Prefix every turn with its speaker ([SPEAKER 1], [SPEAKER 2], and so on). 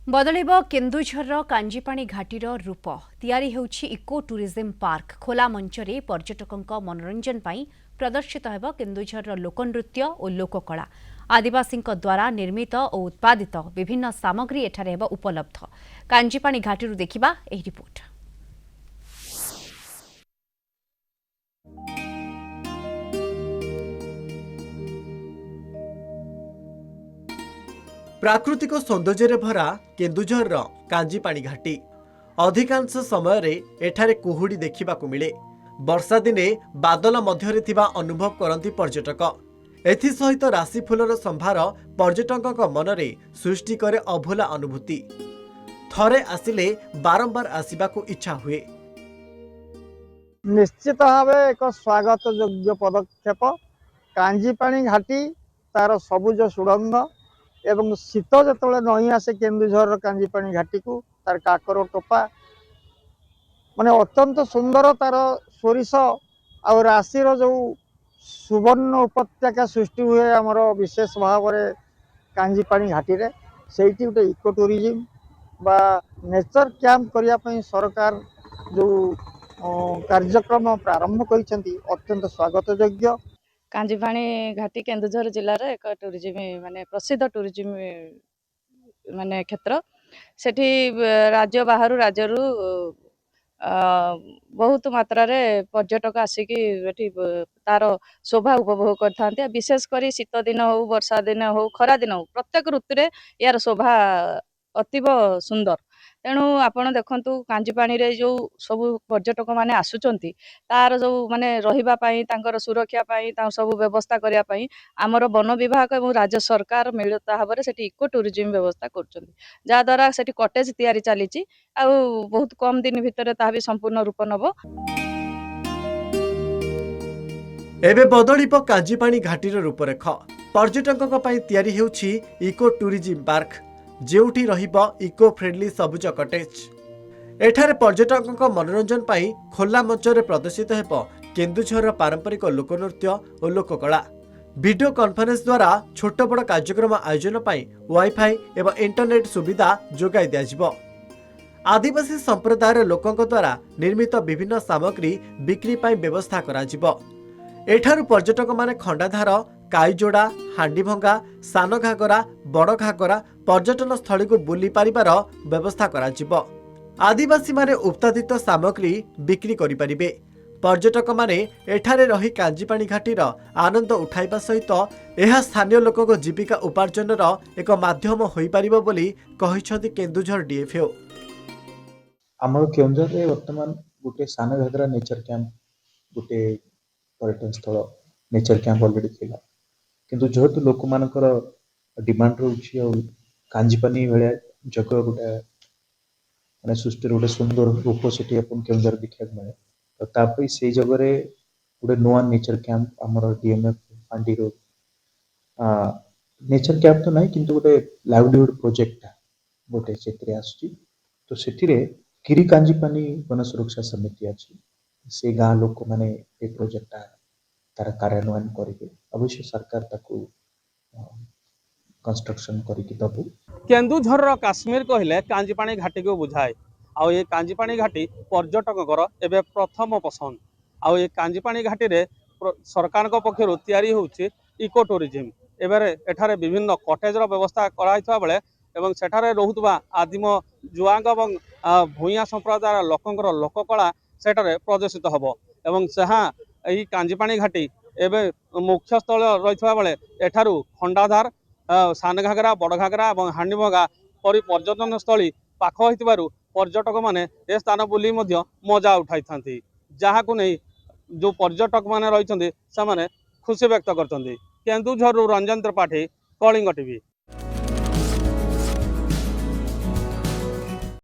[SPEAKER 1] बदलिब केन्दुझर कांजीपाणी घाटीर रूप तैयारी हेउछि इको टूरिज्म पार्क खोला मंचरे पर्यटकों मनोरंजन पाई प्रदर्शित हेब केन्दुझर लोकनृत्य और लोककला आदिवासी द्वारा निर्मित और उत्पादित विभिन्न सामग्री एठारे हेब उपलब्ध कांजीपाणी घाटी देखिबा एही रिपोर्ट।
[SPEAKER 2] प्राकृतिक सौंदर्य भरा केन्दुझर कांजीपाणी घाटी अधिकांश समय एठारे कुहुड़ी देखा मिले। वर्षा दिने बादल मध्य थिबा अनुभव करती पर्यटक एसहित राशि फूलर संभार पर्यटकों मनरे सृष्टि करे अभूला अनुभूति। थरे आसिले बारंबार आसिबाकु इच्छा हुए।
[SPEAKER 3] निश्चित भाव एक स्वागत योग्य पदक्षेप कांजीपाणी घाटी तार सबुज सुड़ंग एवं शीत जो नई आसे केन्दुझर कांजीपाणी घाटी को तार काकर टोपा माने अत्यंत सुंदर तार सोरिष आ राशि जो सुवर्ण उपत्यका सृष्टि हुए आमर विशेष भाव में कांजीपाणी घाटी रे सेठी गोटे इको टूरिज्म बा नेचर कैंप करने सरकार जो कार्यक्रम प्रारंभ करिसेंती अत्यंत स्वागत योग्य।
[SPEAKER 4] कांजीपाणी घाटी केन्दुझर जिलार एक टूरिज्म माने प्रसिद्ध टूरिज्म माने क्षेत्र सेठी राज्य बाहर राज्य बहुत मात्रा रे पर्यटक आसिकी तार शोभा उपभोग करते विशेषकर शीत दिन हो वर्षा दिन हो खरा दिन हो प्रत्येक ऋतु रे यार शोभा अतीव सुंदर। तेणु आपण देखंतु कांजीपाणी रे जो सब पर्यटक माने आसुचंती तार जो माने रहिबा पई तांकर सुरक्षा पई ता सब व्यवस्था करिया पई हमर वन विभाग एवं राज्य सरकार मिलित भाव में सेठी इको टूरिज्म व्यवस्था करचंती जा द्वारा सेठी कॉटेज तैयारी चलीची आ बहुत कम दिन भितर ता भी संपूर्ण रूप नबो।
[SPEAKER 2] एबे बदलिब कांजीपाणी घाटीर रूपरेख पर्यटकों पई तैयारी हेउछि इको टूरिज्म पार्क जेउठी रहिबो इको फ्रेंडली सबुज कटेज। एठारे पर्यटकों मनोरंजन पाई खोला मंचरे प्रदर्शित हेब केन्दुझर पारंपरिक लोकनृत्य और लोककला। वीडियो कॉन्फ्रेंस द्वारा छोट बड़ कार्यक्रम आयोजन पाई वाईफाई एवं इंटरनेट सुविधा जोगाई दिया। आदिवासी संप्रदायर लोकों द्वारा निर्मित विभिन्न सामग्री बिक्री पाई व्यवस्था करा जिवो। एठारु पर्यटक माने खंडाधार काईजोड़ा हांडीभंगा सान घागरा बड़ घागरा पर्यटन स्थली को बुली पारिबार व्यवस्था करा जिवो। आदिवासी माने उत्पादित सामग्री बिक्री करि परिबे। पर्यटक माने एठारे रही कांजीपाणी घाटीर आनंद उठाइबा सहित एहा स्थानीय लोकों जीविका उपार्जन एक माध्यम होई परिबो बोली कहिसथि केन्दुझर डीएफओ।
[SPEAKER 5] आमर केन्दुझर रे वर्तमान गोटे सान घागरा नेचर कैंप गोटे पर्यटन स्थल नेचर कैंप ऑलरेडी थिला किंतु जेहेतु लोक मानकर डिमांड रोची और कांजीपानी भले जगह गोटे माने सृष्टि गोटे सुंदर रूप से अपन केन्दुझर देखा मिले तो तापई से जगह गोटे नुआ नेचर कैंप आमर डीएमएफ फांडी नेचर कैंप तो नहीं किंतु गोटे लाइवलीहुड प्रोजेक्ट गोटे से आसुची तो सेठी किरी कांजीपानी वन सुरक्षा समिति अच्छी से गाँ लोक माने ए प्रोजेक्ट तार कार्यान्वयन करेंगे अवश्य सरकार ताकू कंस्ट्रक्शन करिकी दबु।
[SPEAKER 6] केन्दुझर काश्मीर कहले कांजीपाणी घाटी को बुझाए आउ ये कांजीपाणी घाटी पर्यटक एवं प्रथम पसंद आउ ये कांजीपाणी घाटी रे सरकार पक्षर तैयारी होउछि इको टूरिज्म एबारे एठारे विभिन्न कटेज व्यवस्था कराइथवा बेले एवं सेठारे रहुतबा आदिम जुआंग एवं भूइया संप्रदायर लोकंकर लोककला सेठारे प्रदर्शित हबो एवं सेहा यही कांजीपाणी घाटी एवं मुख्य स्थल रही बेले एठारू खंडाधार सान घागरा बड़ घागरा और हांडीभंगा परी पर्यटन स्थली पाख होइतिबारु पर्यटक माने ए स्थान बुली मध्य मजा उठाई थांती जहाँ को नहीं जो पर्यटक माने रही से खुशी व्यक्त करते। केन्दुझर रंजन त्रिपाठी कलिंग टीवी।